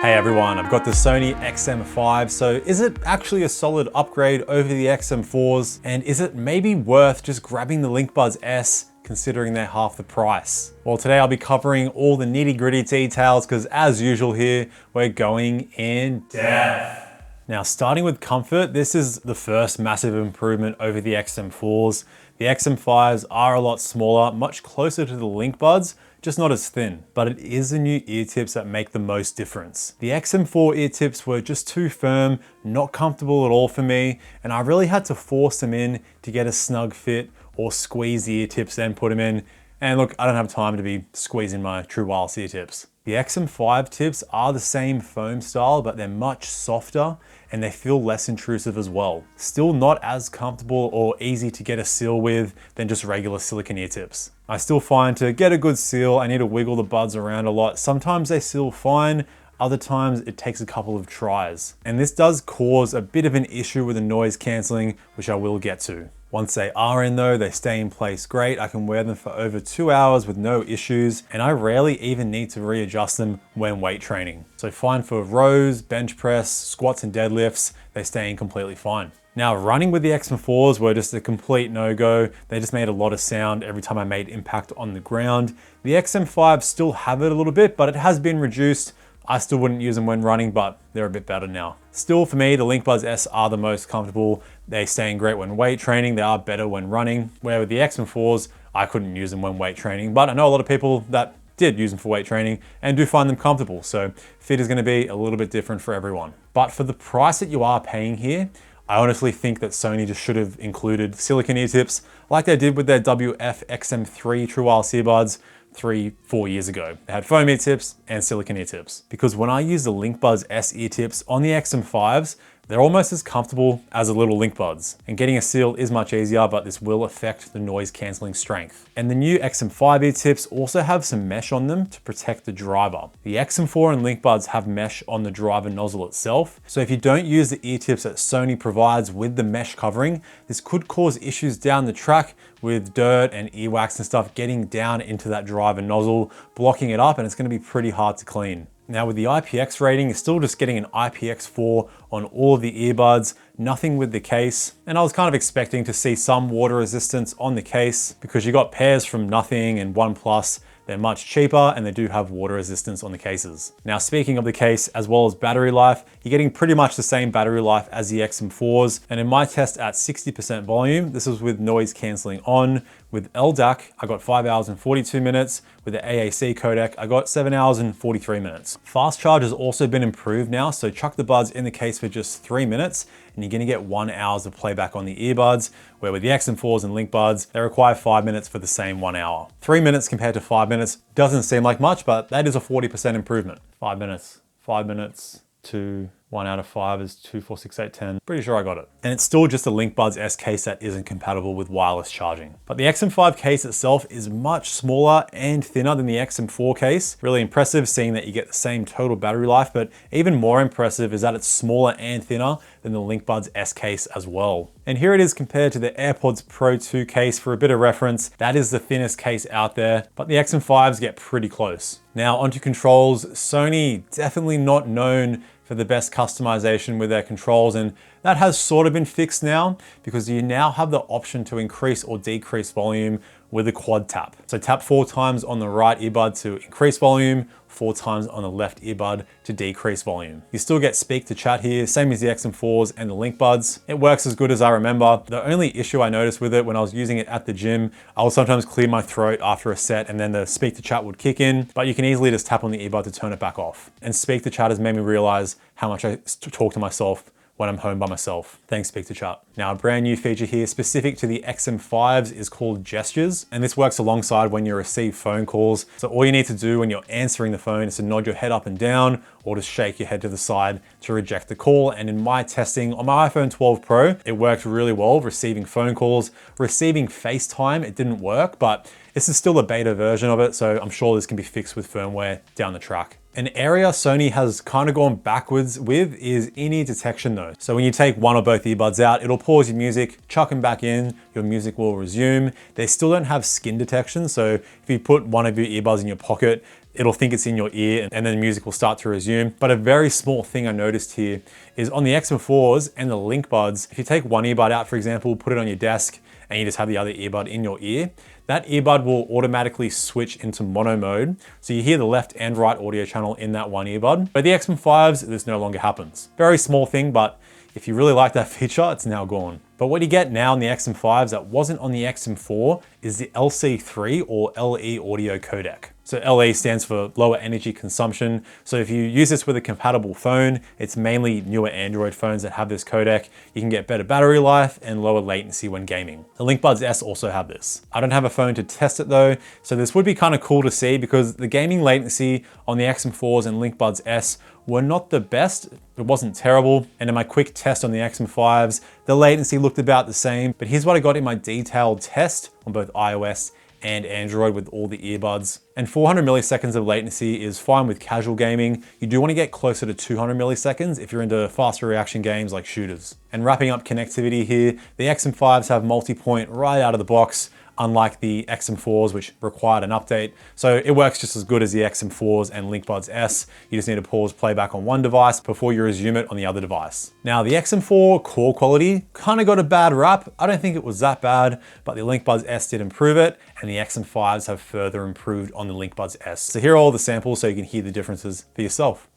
Hey everyone, I've got the Sony XM5, so is it actually a solid upgrade over the XM4s? And is it maybe worth just grabbing the LinkBuds S considering they're half the price? Well, today I'll be covering all the nitty-gritty details because as usual here, we're going in depth. Now, starting with comfort, this is the first massive improvement over the XM4s. The XM5s are a lot smaller, much closer to the LinkBuds, just not as thin, but it is the new ear tips that make the most difference. The XM4 ear tips were just too firm, not comfortable at all for me, and I really had to force them in to get a snug fit or squeeze the ear tips then put them in. And look, I don't have time to be squeezing my true wireless ear tips. The XM5 tips are the same foam style, but they're much softer and they feel less intrusive as well. Still not as comfortable or easy to get a seal with than just regular silicone ear tips. I still find to get a good seal, I need to wiggle the buds around a lot. Sometimes they seal fine, other times it takes a couple of tries. And this does cause a bit of an issue with the noise cancelling, which I will get to. Once they are in though, they stay in place great. I can wear them for over 2 hours with no issues, and I rarely even need to readjust them when weight training. So fine for rows, bench press, squats and deadlifts, they stay in completely fine. Now, running with the XM4s were just a complete no-go. They just made a lot of sound every time I made impact on the ground. The XM5s still have it a little bit, but it has been reduced. I still wouldn't use them when running, but they're a bit better now. Still, for me, the LinkBuds S are the most comfortable. They stay in great when weight training. They are better when running. Where with the XM4s, I couldn't use them when weight training, but I know a lot of people that did use them for weight training and do find them comfortable. So fit is gonna be a little bit different for everyone. But for the price that you are paying here, I honestly think that Sony just should have included silicone ear tips like they did with their WF-10XM5 true wireless earbuds 3-4 years ago. They had foam ear tips and silicone ear tips. Because when I use the LinkBuds S ear tips on the XM5s, they're almost as comfortable as the little LinkBuds. And getting a seal is much easier, but this will affect the noise cancelling strength. And the new XM5 ear tips also have some mesh on them to protect the driver. The XM4 and LinkBuds have mesh on the driver nozzle itself. So if you don't use the ear tips that Sony provides with the mesh covering, this could cause issues down the track with dirt and earwax and stuff getting down into that driver nozzle, blocking it up, and it's gonna be pretty hard to clean. Now with the IPX rating, you're still just getting an IPX4 on all of the earbuds, nothing with the case. And I was kind of expecting to see some water resistance on the case because you got pairs from Nothing and OnePlus. They're much cheaper and they do have water resistance on the cases. Now, speaking of the case as well as battery life, you're getting pretty much the same battery life as the XM4s. And in my test at 60% volume, this was with noise cancelling on. With LDAC, I got 5 hours and 42 minutes. With the AAC codec, I got 7 hours and 43 minutes. Fast charge has also been improved now, so chuck the buds in the case for just 3 minutes, and you're gonna get 1 hour of playback on the earbuds, where with the XM4s and LinkBuds, they require 5 minutes for the same 1 hour. 3 minutes compared to 5 minutes doesn't seem like much, but that is a 40% improvement. 5 minutes to 1 out of 5 is 2, 4, 6, 8, 10. Pretty sure I got it. And it's still just a LinkBuds S case that isn't compatible with wireless charging. But the XM5 case itself is much smaller and thinner than the XM4 case. Really impressive seeing that you get the same total battery life, but even more impressive is that it's smaller and thinner than the LinkBuds S case as well. And here it is compared to the AirPods Pro 2 case. For a bit of reference, that is the thinnest case out there, but the XM5s get pretty close. Now onto controls. Sony definitely not known for the best customization with their controls, and that has sort of been fixed now because you now have the option to increase or decrease volume with a quad tap. So tap 4 times on the right earbud to increase volume, 4 times on the left earbud to decrease volume. You still get speak to chat here, same as the XM4s and the LinkBuds. It works as good as I remember. The only issue I noticed with it when I was using it at the gym, I would sometimes clear my throat after a set and then the speak to chat would kick in, but you can easily just tap on the earbud to turn it back off. And speak to chat has made me realize how much I talk to myself when I'm home by myself. Thanks, Speak to Chat. Now, a brand new feature here specific to the XM5s is called Gestures, and this works alongside when you receive phone calls. So all you need to do when you're answering the phone is to nod your head up and down or just shake your head to the side to reject the call. And in my testing on my iPhone 12 Pro, it worked really well receiving phone calls. Receiving FaceTime, it didn't work, but this is still a beta version of it, so I'm sure this can be fixed with firmware down the track. An area Sony has kind of gone backwards with is in-ear detection though. So when you take one or both earbuds out, it'll pause your music, chuck them back in, your music will resume. They still don't have skin detection. So if you put one of your earbuds in your pocket, it'll think it's in your ear and then the music will start to resume. But a very small thing I noticed here is on the XM4s and the Link Buds, if you take one earbud out, for example, put it on your desk and you just have the other earbud in your ear, that earbud will automatically switch into mono mode. So you hear the left and right audio channel in that one earbud. But the XM5s, this no longer happens. Very small thing, but if you really like that feature, it's now gone. But what you get now in the XM5s that wasn't on the XM4 is the LC3 or LE audio codec. So LE stands for lower energy consumption. So if you use this with a compatible phone, it's mainly newer Android phones that have this codec. You can get better battery life and lower latency when gaming. The Link Buds S also have this. I don't have a phone to test it though, so this would be kind of cool to see because the gaming latency on the XM4s and Link Buds S were not the best. It wasn't terrible. And in my quick test on the XM5s, the latency looked about the same. But here's what I got in my detailed test on both iOS and Android with all the earbuds. And 400 milliseconds of latency is fine with casual gaming. You do want to get closer to 200 milliseconds if you're into faster reaction games like shooters. And wrapping up connectivity here, the XM5s have multi-point right out of the box, unlike the XM4s, which required an update. So it works just as good as the XM4s and Link Buds S. You just need to pause playback on one device before you resume it on the other device. Now the XM4 call quality kind of got a bad rap. I don't think it was that bad, but the Link Buds S did improve it, and the XM5s have further improved on the Link Buds S. So here are all the samples so you can hear the differences for yourself.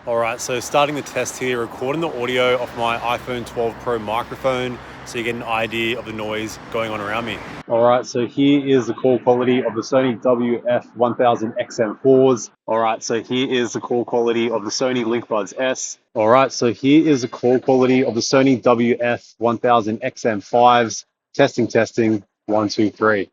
All right, so starting the test here, recording the audio off my iPhone 12 Pro microphone so you get an idea of the noise going on around me. All right, so here is the call quality of the Sony WF-1000XM4s. All right, so here is the call quality of the Sony Link Buds S. All right, so here is the call quality of the Sony WF-1000XM5s. Testing, 1, 2, 3.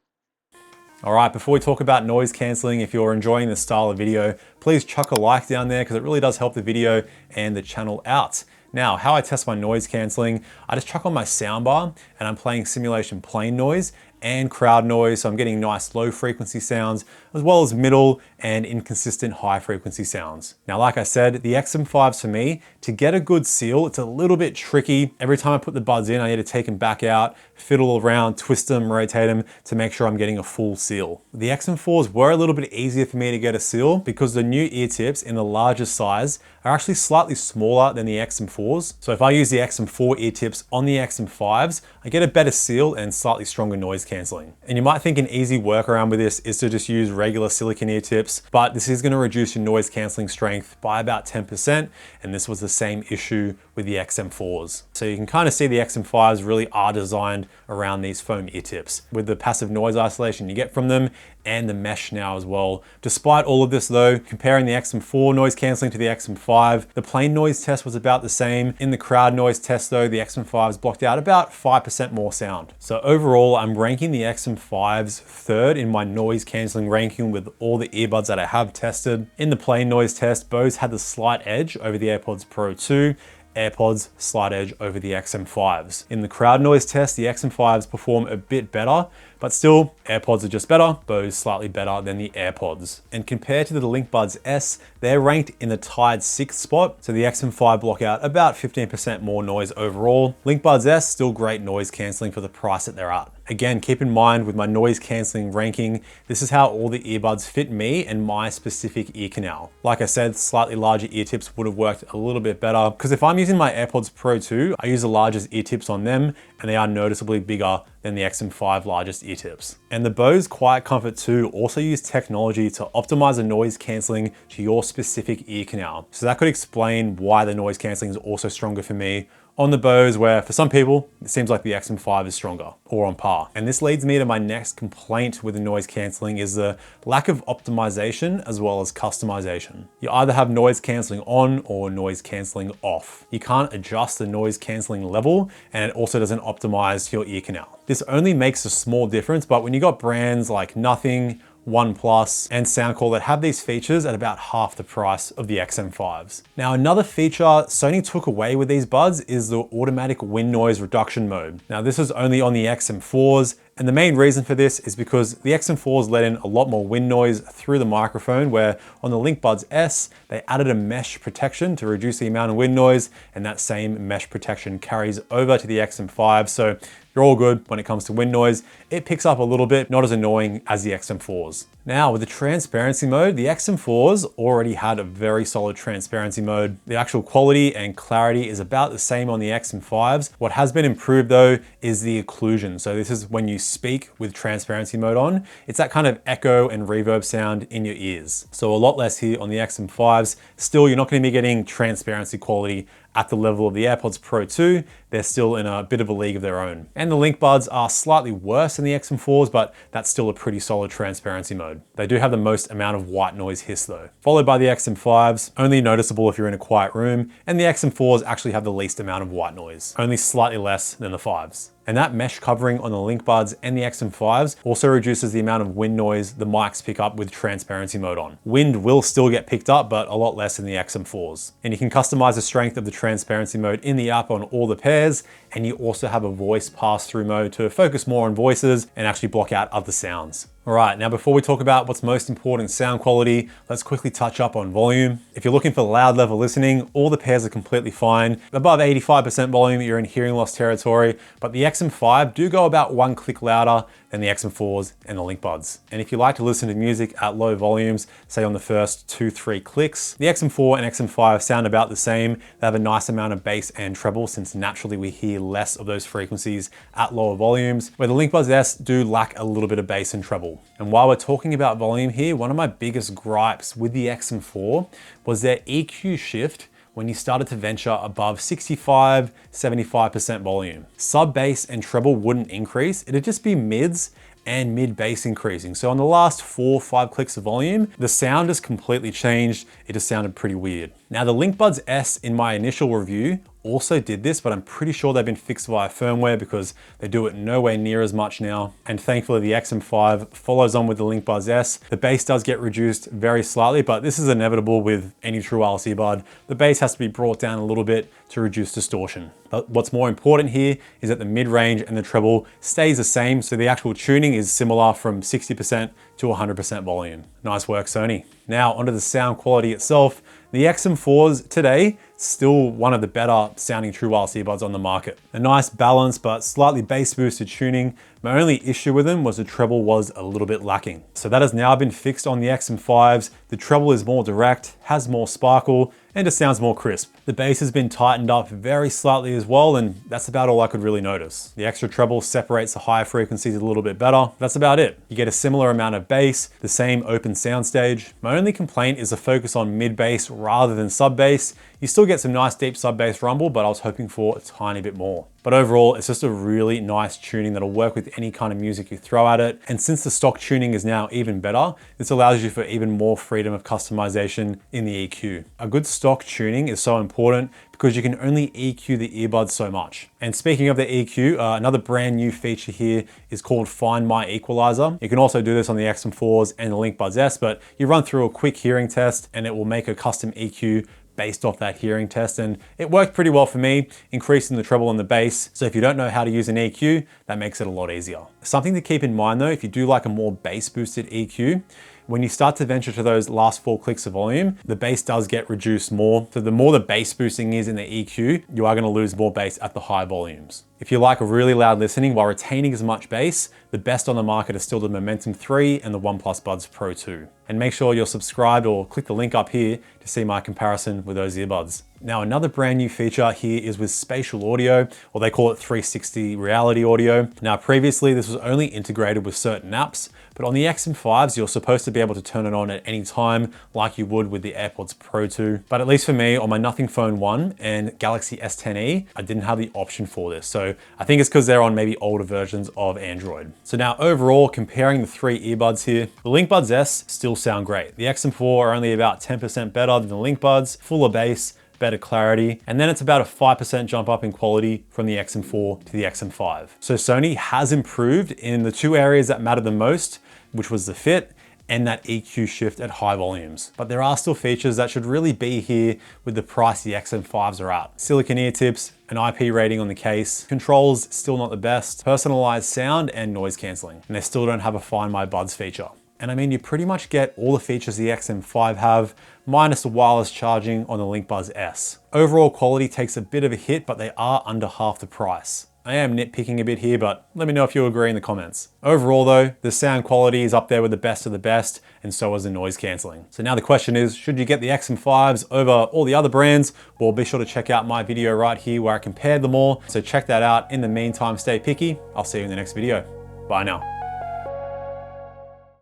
All right, before we talk about noise canceling, if you're enjoying this style of video, please chuck a like down there because it really does help the video and the channel out. Now, how I test my noise canceling, I just chuck on my soundbar and I'm playing simulation plane noise and crowd noise. So I'm getting nice low frequency sounds as well as middle and inconsistent high frequency sounds. Now, like I said, the XM5s for me, to get a good seal, it's a little bit tricky. Every time I put the buds in, I need to take them back out, fiddle around, twist them, rotate them to make sure I'm getting a full seal. The XM4s were a little bit easier for me to get a seal because the new ear tips in the larger size are actually slightly smaller than the XM4s. So if I use the XM4 ear tips on the XM5s, I get a better seal and slightly stronger noise canceling. And you might think an easy workaround with this is to just use regular silicone ear tips, but this is going to reduce your noise canceling strength by about 10%. And this was the same issue with the XM4s. So you can kind of see the XM5s really are designed around these foam ear tips with the passive noise isolation you get from them and the mesh now as well. Despite all of this though, comparing the XM4 noise canceling to the XM5, the plane noise test was about the same. In the crowd noise test though, the XM5s blocked out about 5% more sound. So overall, I'm ranking the XM5s third in my noise canceling ranking with all the earbuds that I have tested. In the plane noise test, Bose had the slight edge over the AirPods Pro 2, AirPods slight edge over the XM5s. In the crowd noise test, the XM5s perform a bit better, but still, AirPods are just better, Bose slightly better than the AirPods. And compared to the Link Buds S, they're ranked in the tied 6th spot, so the XM5 block out about 15% more noise overall. Link Buds S, still great noise canceling for the price that they're at. Again, keep in mind with my noise canceling ranking, this is how all the earbuds fit me and my specific ear canal. Like I said, slightly larger ear tips would have worked a little bit better because if I'm using my AirPods Pro 2, I use the largest ear tips on them and they are noticeably bigger than the XM5 largest ear tips. And the Bose Quiet Comfort 2 also use technology to optimize the noise canceling to your specific ear canal. So that could explain why the noise canceling is also stronger for me on the Bose, where for some people, it seems like the XM5 is stronger or on par. And this leads me to my next complaint with the noise canceling is the lack of optimization as well as customization. You either have noise canceling on or noise canceling off. You can't adjust the noise canceling level and it also doesn't optimize your ear canal. This only makes a small difference, but when you got brands like Nothing, OnePlus, and Soundcore that have these features at about half the price of the XM5s. Now, another feature Sony took away with these buds is the automatic wind noise reduction mode. Now, this is only on the XM4s And the main reason for this is because the XM4s let in a lot more wind noise through the microphone, where on the LinkBuds S, they added a mesh protection to reduce the amount of wind noise, and that same mesh protection carries over to the XM5. So you're all good when it comes to wind noise. It picks up a little bit, not as annoying as the XM4s. Now with the transparency mode, the XM4s already had a very solid transparency mode. The actual quality and clarity is about the same on the XM5s. What has been improved though is the occlusion. So this is when you speak with transparency mode on, it's that kind of echo and reverb sound in your ears. So a lot less here on the XM5s. Still, you're not going to be getting transparency quality at the level of the AirPods Pro 2. They're still in a bit of a league of their own. And the LinkBuds are slightly worse than the XM4s, but that's still a pretty solid transparency mode. They do have the most amount of white noise hiss though, followed by the XM5s, only noticeable if you're in a quiet room, and the XM4s actually have the least amount of white noise, only slightly less than the 5s. And that mesh covering on the LinkBuds and the XM5s also reduces the amount of wind noise the mics pick up with transparency mode on. Wind will still get picked up, but a lot less in the XM4s. And you can customize the strength of the transparency mode in the app on all the pairs, and you also have a voice pass-through mode to focus more on voices and actually block out other sounds. All right, now before we talk about what's most important in sound quality, let's quickly touch up on volume. If you're looking for loud level listening, all the pairs are completely fine. Above 85% volume, you're in hearing loss territory, but the XM5 do go about 1 click louder than the XM4s and the LinkBuds. And if you like to listen to music at low volumes, say on the first 2-3 clicks, the XM4 and XM5 sound about the same. They have a nice amount of bass and treble, since naturally we hear less of those frequencies at lower volumes, where the LinkBuds S do lack a little bit of bass and treble. And while we're talking about volume here, one of my biggest gripes with the XM4 was their EQ shift when you started to venture above 65-75% volume. Sub bass and treble wouldn't increase, it'd just be mids and mid bass increasing. So on the last 4-5 clicks of volume, the sound has completely changed. It just sounded pretty weird. Now the LinkBuds S in my initial review also did this, but I'm pretty sure they've been fixed via firmware because they do it nowhere near as much now. And thankfully the XM5 follows on with the LinkBuds S. The bass does get reduced very slightly, but this is inevitable with any true wireless earbud. The bass has to be brought down a little bit to reduce distortion. But what's more important here is that the mid-range and the treble stays the same, so the actual tuning is similar from 60% to 100% volume. Nice work, Sony. Now onto the sound quality itself. The XM4s today, still one of the better sounding true wireless earbuds on the market. A nice balance, but slightly bass boosted tuning. My only issue with them was the treble was a little bit lacking. So that has now been fixed on the XM5s. The treble is more direct, has more sparkle, and just sounds more crisp. The bass has been tightened up very slightly as well, and that's about all I could really notice. The extra treble separates the higher frequencies a little bit better. That's about it. You get a similar amount of bass, the same open soundstage. My only complaint is the focus on mid bass rather than sub bass. You still get some nice deep sub bass rumble, but I was hoping for a tiny bit more. But overall, it's just a really nice tuning that'll work with any kind of music you throw at it. And since the stock tuning is now even better, this allows you for even more freedom of customization in the EQ. A good stock tuning is so important because you can only EQ the earbuds so much. And speaking of the EQ, another brand new feature here is called Find My Equalizer. You can also do this on the XM4s and the LinkBuds S, but you run through a quick hearing test and it will make a custom EQ based off that hearing test, and it worked pretty well for me, increasing the treble and the bass. So if you don't know how to use an EQ, that makes it a lot easier. Something to keep in mind though, if you do like a more bass boosted EQ, when you start to venture to those last 4 clicks of volume, the bass does get reduced more. So the more the bass boosting is in the EQ, you are going to lose more bass at the high volumes. If you like really loud listening while retaining as much bass, the best on the market is still the Momentum 3 and the OnePlus Buds Pro 2. And make sure you're subscribed or click the link up here to see my comparison with those earbuds. Now another brand new feature here is with spatial audio, or they call it 360 reality audio. Now previously this was only integrated with certain apps, but on the XM5s you're supposed to be able to turn it on at any time like you would with the AirPods Pro 2. But at least for me, on my Nothing Phone 1 and Galaxy S10e, I didn't have the option for this. So I think it's because they're on maybe older versions of Android. So now overall, comparing the 3 earbuds here, the LinkBuds S still sound great. The XM4 are only about 10% better than the LinkBuds, fuller bass, better clarity, and then it's about a 5% jump up in quality from the XM4 to the XM5. So Sony has improved in the 2 areas that matter the most, which was the fit and that EQ shift at high volumes. But there are still features that should really be here with the price the XM5s are at. Silicon ear tips, an IP rating on the case, controls still not the best, personalized sound and noise cancelling, and they still don't have a Find My Buds feature. And I mean, you pretty much get all the features the XM5 have, minus the wireless charging on the LinkBuds S. Overall quality takes a bit of a hit, but they are under half the price. I am nitpicking a bit here, but let me know if you agree in the comments. Overall though, the sound quality is up there with the best of the best, and so is the noise cancelling. So now the question is, should you get the XM5s over all the other brands? Well, be sure to check out my video right here where I compared them all. So check that out. In the meantime, stay picky. I'll see you in the next video. Bye now.